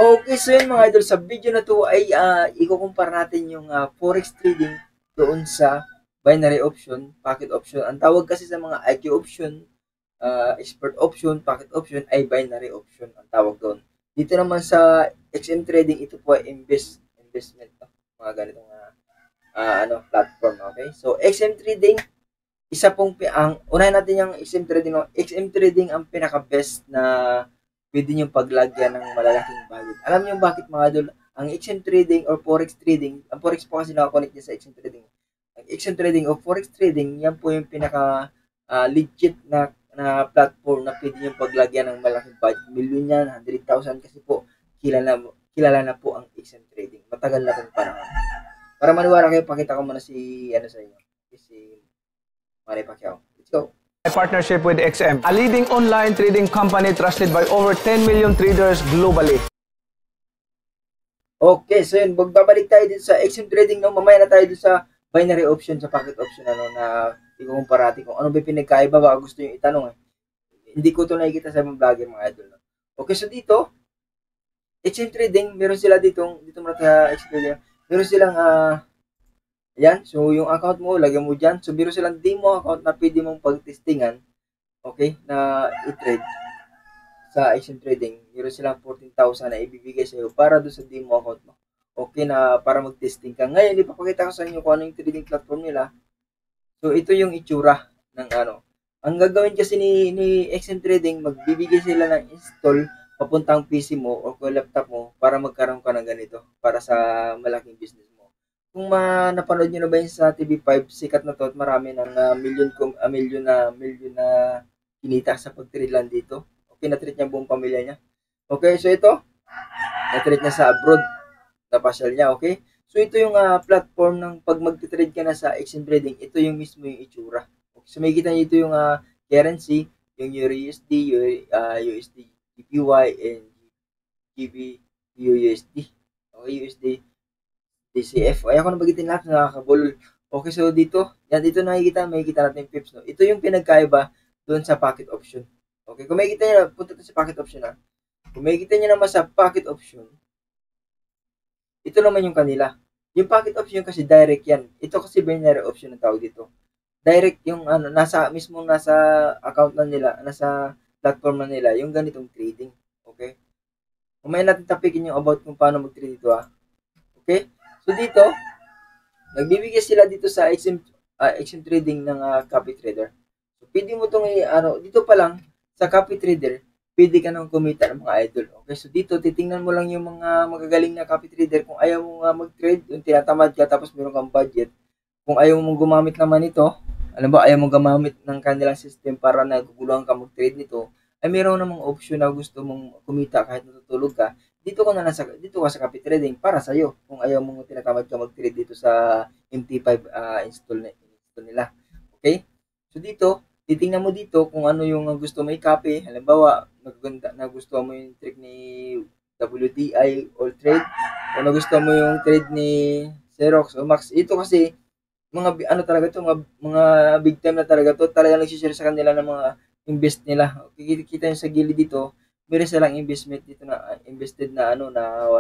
Okay, so yun mga idol, sa video na to ay ikukumpara natin yung forex trading doon sa binary option, pocket option. Ang tawag kasi sa mga IQ option, expert option, pocket option ay binary option ang tawag doon. Dito naman sa XM trading, ito po ay investment, no? Mga ganitong platform, okay? So XM trading, isa pong ang unahin natin yung XM trading. No? XM trading ang pinaka-best na pwede nyo paglagyan ng malalaking budget. Alam niyo bakit mga idol? Ang XM trading or forex trading, ang forex po kasi nakakonect niya sa XM trading. Ang XM trading o forex trading, yan po yung pinaka legit na platform na pwede nyo paglagyan ng malaking budget. Milyon yan, 100,000 kasi po kilala na po ang XM trading. Matagal na pong panahon. Para maniwala kayo, pakita ko muna sa inyo. Si Manny Pacquiao. Let's go. A partnership with XM, a leading online trading company trusted by over 10 million traders globally. Okay, so yun, magbabalik tayo dito sa XM trading, no? Mamaya na tayo dito sa binary option, sa pocket option, na ikukumpara natin kung ano ba pinagkaiba, baka gusto yung itanong, eh. Hindi ko ito nakikita sa ibang vlogger, mga idol, no? Okay, so dito, XM trading, meron sila dito muna sa XM trading, meron silang, yan, so yung account mo, lagyan mo dyan. So, meron silang demo account na pwede mong pag-testingan, okay, na i-trade sa XM trading. Meron silang 14,000 na ibibigay sa iyo para doon sa demo account mo. Okay, na para mag-testing ka. Ngayon, ipapakita ko sa inyo kung ano yung trading platform nila. So, ito yung itsura ng ano. Ang gagawin kasi ni XM trading, magbibigay sila ng install papuntang PC mo o laptop mo para magkaroon ka ng ganito para sa malaking business mo. Kung napanood nyo na ba yun sa TV5, sikat na to at marami ng milyon na kinita sa pag-trade lang dito. Okay, na-treat niya buong pamilya niya. Okay, so ito, na-treat niya sa abroad, napasyal niya, okay? So ito yung platform ng pag mag-trade ka na sa XM trading, ito yung mismo yung itsura. Okay, so may kita niyo ito yung currency, yung USD, USD, GPY, and GB, USD. Okay, USD, DCF. Ay, ako na bagitin lahat, nakakabulol. Okay, so dito makikita natin yung pips, no? Ito yung pinagkaiba doon sa pocket option. Okay, kung makikita nyo, punta to sa pocket option, ha? Kung makikita nyo naman sa pocket option, ito naman yung kanila. Yung pocket option kasi direct yan. Ito kasi binary option ang tawag dito. Direct yung nasa account na nila, nasa platform na nila, yung ganitong trading. Okay? Kumain natin tapikin yung about kung paano mag-trade dito, ha? Okay? So dito, nagbibigay sila dito sa XM trading ng copy trader. So pwede mo itong dito pa lang sa copy trader, pwede ka nang kumita ng mga idol. Okay, so dito titingnan mo lang yung mga magagaling na copy trader. Kung ayaw mo mag-trade, yung tinatamad ka tapos meron kang budget. Kung ayaw mong gumamit naman ito, alam ba, ayaw mong gumamit ng kanilang system para naguguluhan ka mag-trade nito, ay meron namang option na gusto mong kumita kahit natutulog ka. Dito ka sa copy trading para sa iyo. Kung ayaw mong tinatamad ka mag-trade dito sa MT5 install nila. Okay? So dito, titingnan mo dito kung ano yung gusto mo i-copy. Halimbawa, nagustuhan mo yung trick ni WTI All Trade o nagustuhan mo yung trade ni Xerox o Max. Ito kasi talaga to, mga big time na talaga to. Talaga nag-share sa kanila ng mga invest nila. Kita nyo sa gilid dito, meron silang investment dito na invested na na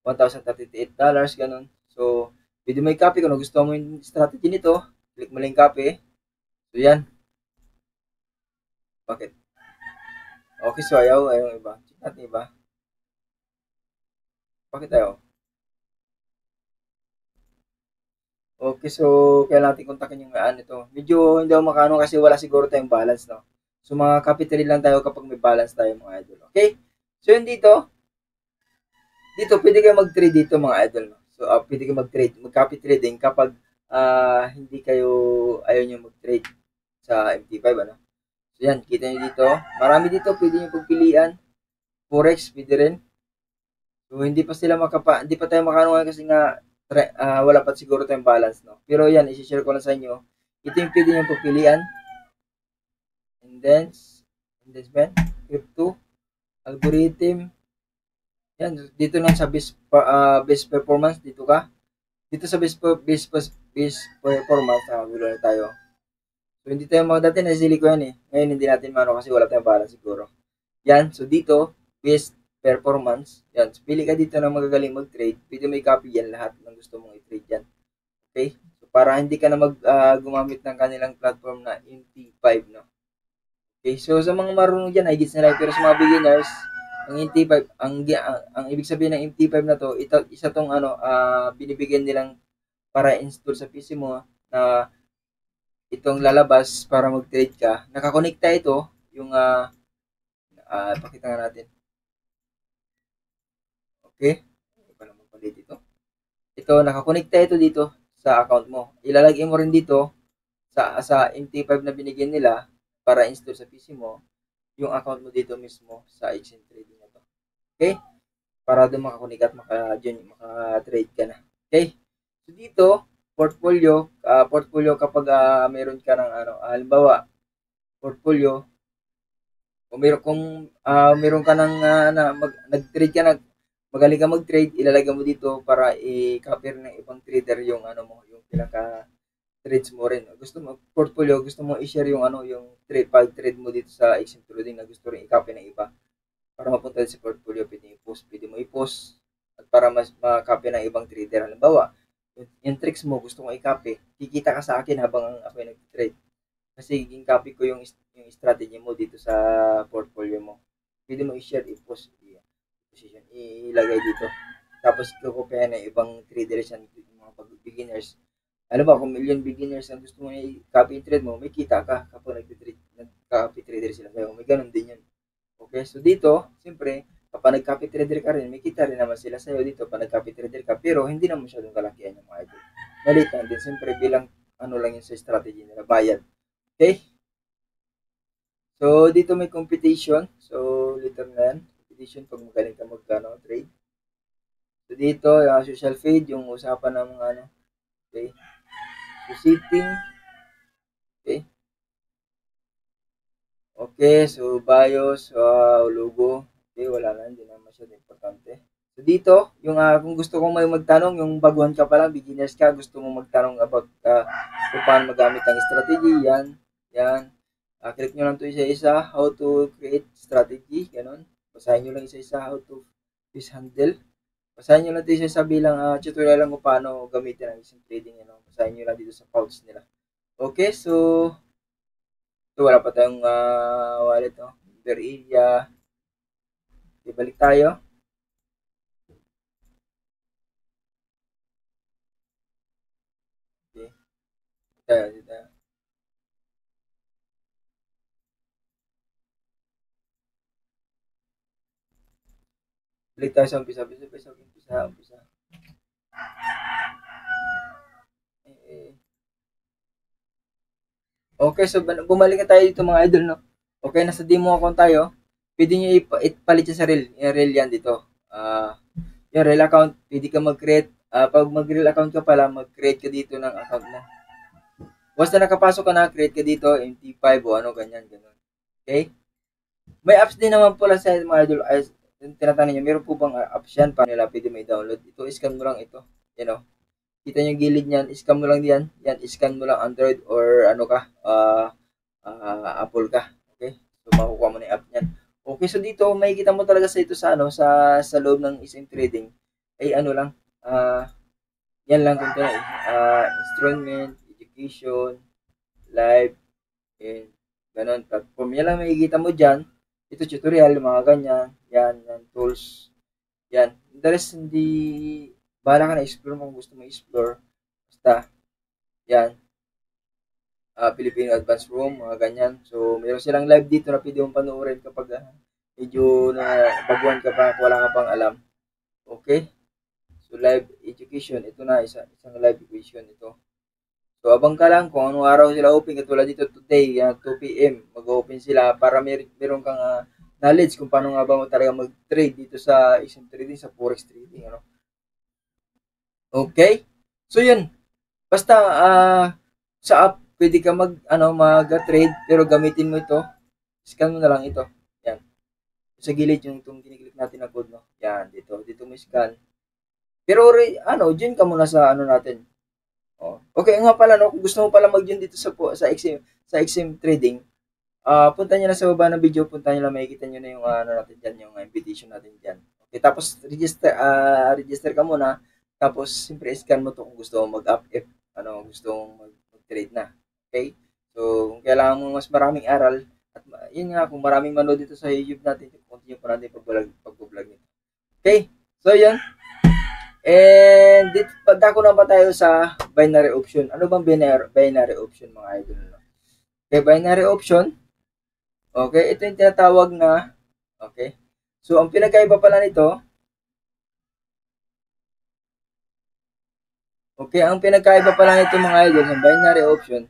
$1,038 ganun. So, pwede mo i-copy kung nagustuhan mo yung strategy nito. Click mo lang copy. So, yan. Bakit? Okay, so ayaw iba. Check natin iba. Bakit ayaw? Okay, so kailangan natin kontakin yung ito. Medyo hindi ako makano kasi wala siguro tayong balance, no? So mga capital lang tayo kapag may balance tayo, mga idol. Okay? So yun dito pwede kayo mag-trade dito, mga idol, no? So pwede kayo mag-trade, mag-copy trading kapag ayaw nyo mag-trade sa MT5, ano? So yan, kita nyo dito. Marami dito pwede nyo pagpilian. Forex, pwede rin. So hindi pa tayo makano kasi nga wala pa siguro tayong balance, no? Pero yan, i-share ko lang sa inyo. Ito yung pwede nyo pagpilian. Investment, crypto, algorithm. Yan, dito lang sa best performance, dito ka. Dito sa best performance, gulo na tayo. So hindi tayo mga dati nasili ko yan, eh. Ngayon hindi natin kasi wala tayong balance siguro. Yan, so dito, best performance. Yan. So, pili ka dito na magagaling mag-trade. Pwede mo i-copy yan lahat ng gusto mong i-trade yan. Okay? So, para hindi ka na gumamit ng kanilang platform na MT5, no? Okay, so sa mga marunong dyan, ay gets na lang. Pero sa mga beginners, ang MT5, ang ibig sabihin ng MT5 na to, isa tong binibigyan nilang para install sa PC mo na itong lalabas para mag-trade ka. Nakakonekta ito, yung pakita nga natin. Okay? Hindi pa naman palit ito. Ito, nakakonekta ito dito sa account mo. Ilalagay mo rin dito sa MT5 na binigyan nila para install sa PC mo, yung account mo dito mismo sa exchange trading na to. Okay? Para doon makakunik at maka-trade ka na. Okay? So dito, portfolio kapag meron ka ng halimbawa, portfolio, kung meron ka ng nag-trade ka, magaling ka mag-trade, ilalagay mo dito para i-copy ng ibang trader yung yung pinaka trades mo rin. Gusto mo portfolio, gusto mo i-share yung yung trade mo dito sa exchange trading na gusto rin i-copy ng iba para mapunta sa portfolio, pwede mo i-post at para mas ma-copy ng ibang trader. Halimbawa, yung tricks mo gusto mo i-copy, kikita ka sa akin habang ako ay nag-trade. Kasi copy ko yung strategy mo dito sa portfolio mo. Pwede mo i-share, i-post, position, ilagay dito. Tapos kukopyahan ng ibang traders yan, mga beginners. Alam ba, kung million beginners ang gusto mo i-copy trade mo, may kita ka kapag nag-copy trader sila kayo. May ganun din yun. Okay, so dito, siyempre, kapag nag-copy trader ka rin, may kita rin naman sila sa'yo dito pag nag-copy trader ka, pero hindi naman masyadong kalakihan yung mga idol. Malit lang din, siyempre bilang lang yun sa strategy nila, bayad. Okay? So, dito may competition. So, later na yan. Competition pag magaling ka trade. So, dito, social feed, yung usapan ng mga okay? So, setting. Okay. Okay, so bios, logo. Okay, wala na, hindi na masyadong importante. So dito, yung kung gusto kong may magtanong, yung baguhan ka pa lang, beginners ka, gusto mong magtanong about kung paano magamit ang strategy, yan. Click nyo lang to isa-isa, how to create strategy, ganun. Basahin nyo lang isa-isa, how to fish handle. Basahin nyo lang ito isa-isa bilang tutorial lang kung paano gamitin ang isang trading. Basahin nyo lang dito sa pouch nila. Okay, so wala pa tayong wallet, no? User area. Okay, balik tayo. Okay. Dito. Balik tayo sa umpisa. Okay, so bumalik na tayo dito mga idol, no? Okay, nasa demo account tayo. Pwede nyo ipalit sa reel. Yung reel yan dito. Yung reel account, pwede ka mag-create. Pag mag-reel account ka pala, mag-create ka dito ng account mo. Basta nakapasok ka na, create ka dito, MT5 o ganyan. Okay? May apps din naman pala sa mga idol. Ay, tinatanong nyo, meron po bang apps yan para nila pwede may download? Ito, scan mo lang ito. Kita nyo gilid niyan, scan mo lang diyan. Yan, scan mo lang Android or Apple ka. Okay? So makukuha mo na 'yung app niyan. Okay, so dito makikita mo talaga sa ito sa sa loob ng isang trading ay lang yan lang kung instrument, education, live, and ganun platform. Yan lang makikita mo diyan. Ito tutorial, mga ganyan, yan tools. Yan. The rest hindi bahala ka na explore kung gusto mo explore. Basta yan. Filipino Advanced Room, mga ganyan. So, meron silang live dito na pwede mong panoorin kapag medyo na baguhan ka pa, wala ka pang alam. Okay? So, live education. Ito na, isang live education ito. So, abang ka lang kung anong araw sila open. Katulad dito today, 2 p.m. Mag-open sila para meron kang knowledge kung paano nga ba mo talaga mag-trade dito sa isang trading, sa forex trading. Okay? So, yun. Basta, sa app, pwede ka mag-trade, pero gamitin mo ito. Scan mo na lang ito. Yan. Sa gilid yung itong kiniklik natin na code, no? Yan, dito. Dito mo scan. Pero, dyan ka muna sa natin. Oh. Okay, nga pala, no? Kung gusto mo pala mag-join dito sa XM trading, Punta nyo na sa baba ng video, punta nyo lang, makikita nyo na yung ano natin dyan, yung invitation natin dyan. Okay, tapos register ka muna, tapos siyempre scan mo to kung gusto mo mag-up if gusto mong mag-trade na. Okay? So, kung kailangan mo mas maraming aral, at yun nga, kung maraming manood dito sa YouTube natin, continue pa natin pag-vlog nito. Okay? So, yun. And dito, pagdako na pa tayo sa binary option. Ano bang binary option, mga idol? Okay, binary option. Okay, ito yung tinatawag na, okay. So, ang pinagkaiba pala nito, okay, ang pinagkaiba pala nito, mga idol, ng binary option,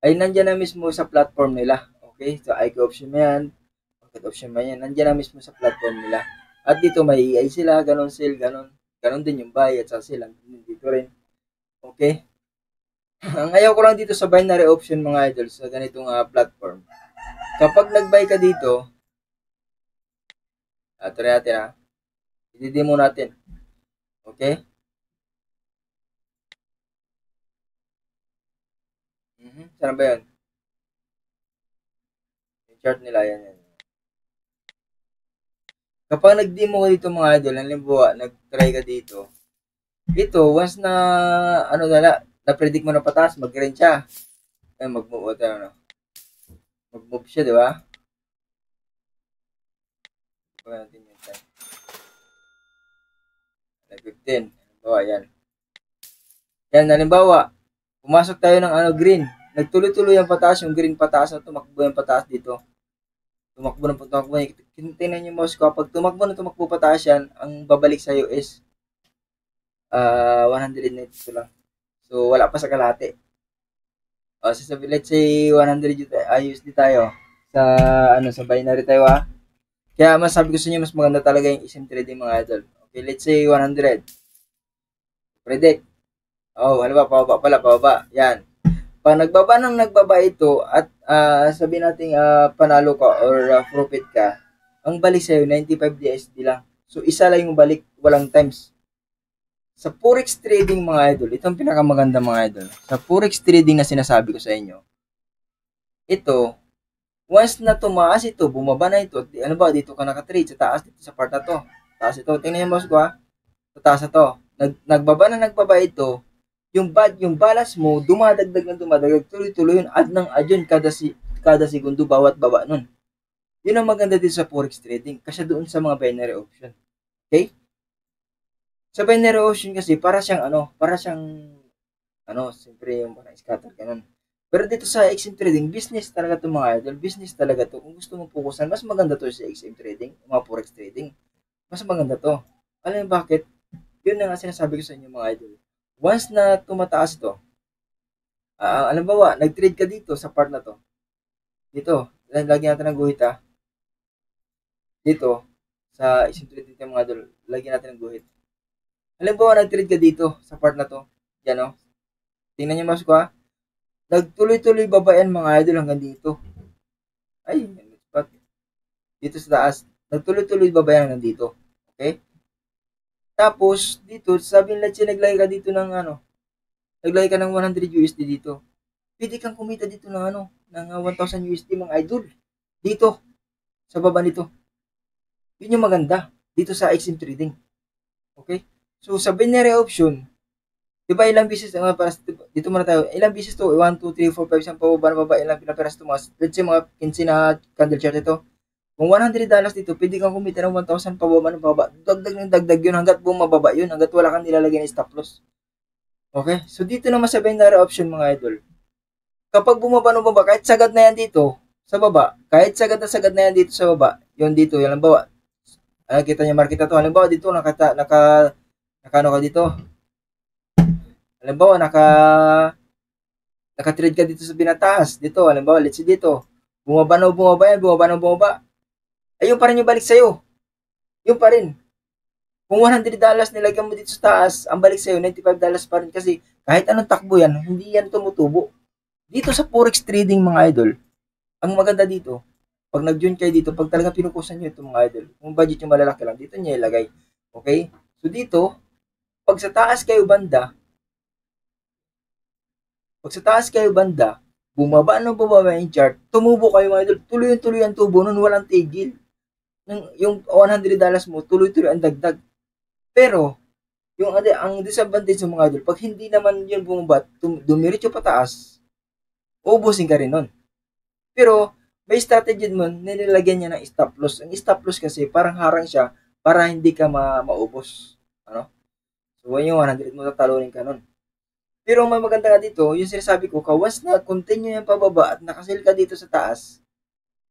ay nandyan na mismo sa platform nila. Okay, so IQ option mo yan, market option mo yan, nandyan na mismo sa platform nila. At dito may EI sila, ganon sale, ganon din yung buy at sa sale, dito rin. Okay. Ang ayaw ko lang dito sa binary option, mga idol, sa ganitong platform. Kapag nag-buy ka dito, try natin i-demo natin. Okay? Saan ba yun? Yung chart nila, yan. Kapag nag-demo ka dito, mga idol, halimbawa, nag-try ka dito, ito, once na, na-predict mo na pataas, mag-green siya. Ay, mag-move siya, di ba? Pagka natin yung time. 15. Halimbawa, yan. Yan, halimbawa, pumasok tayo ng green. Nagtuloy-tuloy ang pataas, yung green pataas na tumakbo yung pataas dito. Tumakbo. Tingnan niyo mouse ko, pag tumakbo pataas yan, ang babalik sa'yo is 192 lang. So, wala pa sa kalahati. So, let's say 100 USD tayo sa binary tayo Kaya masabi ko sa inyo, mas maganda talaga yung XM trading, mga idol. Okay, let's say 100. Predict. Pababa. Yan. Pag nagbaba ito at sabihin natin panalo ka or profit ka, ang balik sa'yo 95 DSD lang. So, isa lang yung balik, walang times. Sa Forex trading, mga idol, ito ang pinakamaganda, mga idol. Sa Forex trading na sinasabi ko sa inyo, ito, once na tumaas ito, bumaba na ito, ano ba, dito ka nakatrade, sa taas, dito sa part na to. Taas ito, tingnan yung mouse ko sa taas na to. Nagbaba ito, yung balance mo, dumadagdag, tuloy-tuloy yun, add yun kada segundo, bawat baba nun. Yun ang maganda dito sa Forex trading, kasi doon sa mga binary option. Okay? Sa binary option kasi, siyempre yung parang scatter, ganun. Pero dito sa XM trading, business talaga to, mga idol. Business talaga to. Kung gusto mong fokusan, mas maganda to sa XM trading, mga forex trading. Mas maganda to. Alam mo bakit? Yun na nga sinasabi ko sa inyo, mga idol. Once na tumataas ito, alam ba, nag-trade ka dito sa part na to. Dito, lagyan natin ng guhit Dito, sa XM trading tayo, mga idol, lagyan natin ng guhit. Alam ba, nag-trade ka dito sa part na to. Yan Tingnan niyo mas ko Nagtuloy-tuloy baba yan, mga idol, hanggang dito. Ay, dito sa taas. Nagtuloy-tuloy baba yan hanggang dito. Okay? Tapos, dito, sabihin lang siya, naglagay ka dito ng naglagay ka ng 100 USD dito. Pwede kang kumita dito ng ng 1,000 USD, mga idol. Dito, sa baba nito. Yun yung maganda, dito sa XM trading. Okay? So, sa binary option, diba ilang beses dito muna tayo, ilang beses to, 1, 2, 3, 4, 5, 10 pababa, ilang pinaperas to, let's say mga 15 na candle chart ito. Kung $100 dito, pwede kang kumita ng 1,000 pababa. Dagdag yun hanggat bumababa yun, hanggat wala kang nilalagay ng stop loss. Okay? So, dito naman sa binary option, mga idol, kapag bumaba, kahit sagad na yan dito, sa baba, kahit sagad na yan dito sa baba, yun dito, yan ang bawa. Kita niyo market na to, halimbawa dito, nakano ka dito, halimbawa, naka-trade ka dito sa binataas. Dito, halimbawa, let's see dito. Bumaba. Ayun pa rin yung balik sa'yo. Yun pa rin. Kung $100 nilagyan mo dito sa taas, ang balik sa'yo, $95 pa rin kasi kahit anong takbo yan, hindi yan tumutubo. Dito sa Forex trading, mga idol, ang maganda dito, pag nag-join kayo dito, pag talaga pinukusan nyo ito, mga idol, kung budget yung malalaki lang, dito nyo ilagay. Okay? So dito, pag sa taas kayo banda, bumaba yung chart, tumubo kayo mga idol, tuloy-tuloy ang tubo nun, walang tigil. Yung $100 mo, tuloy-tuloy ang dagdag. Pero, ang disadvantage ng mga idol, pag hindi naman yun bumaba, dumiretso pataas, ubusin ka rin nun. Pero, may strategy mo, nilagyan niya ng stop loss. Ang stop loss kasi, parang harang siya, para hindi ka maubos. Ano? So, yung 100 mo, tatalunin ka nun. Pero may maganda nga dito, yung sinasabi ko, once na continue yung pababa at nakasil ka dito sa taas,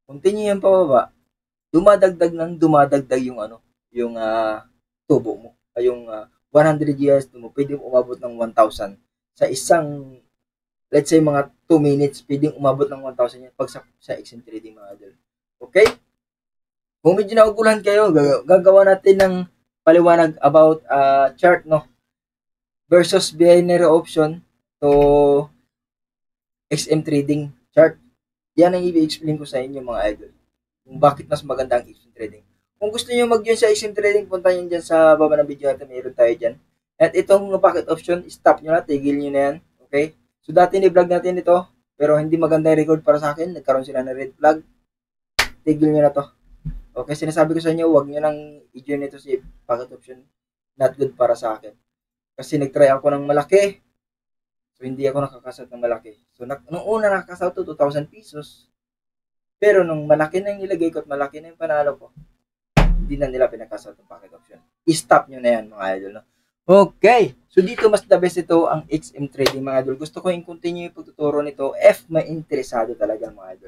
continue yung pababa, dumadagdag yung tubo mo. Yung 100 years mo, pwedeng umabot ng 1,000 sa isang, let's say mga 2 minutes, pwedeng umabot ng 1,000 yan pag sa XM trading mga idol. Okay? Kung medyo nauguluhan kayo, gagawa natin ng paliwanag about chart, no? Versus binary option to XM trading chart. Yan ang i-explain ko sa inyo mga idol. Kung bakit mas maganda ang XM trading. Kung gusto niyo mag-join sa XM trading, punta niyo dyan sa baba ng video natin. Mayroon tayo dyan. At itong pocket option, stop nyo na. Tigil nyo na yan. Okay? So dati ni-vlog natin ito. Pero hindi maganda yung record para sa akin. Nagkaroon sila ng red flag. Tigil nyo na to. Okay? Sinasabi ko sa inyo, huwag nyo nang i-join ito si pocket option. Not good para sa akin. Kasi nag-try ako ng malaki. So, hindi ako nakakasat ng malaki. So, nung una nakakasat to 2,000 pesos. Pero nung malaki na yung nilagay ko at malaki na yung panalo ko, hindi na nila pinakasat ng pocket option. I-stop nyo na yan mga idol. No? Okay. So, dito mas the best ito ang XM trading mga idol. Gusto ko yung continue yung pagtuturo nito if may interesado talaga mga idol.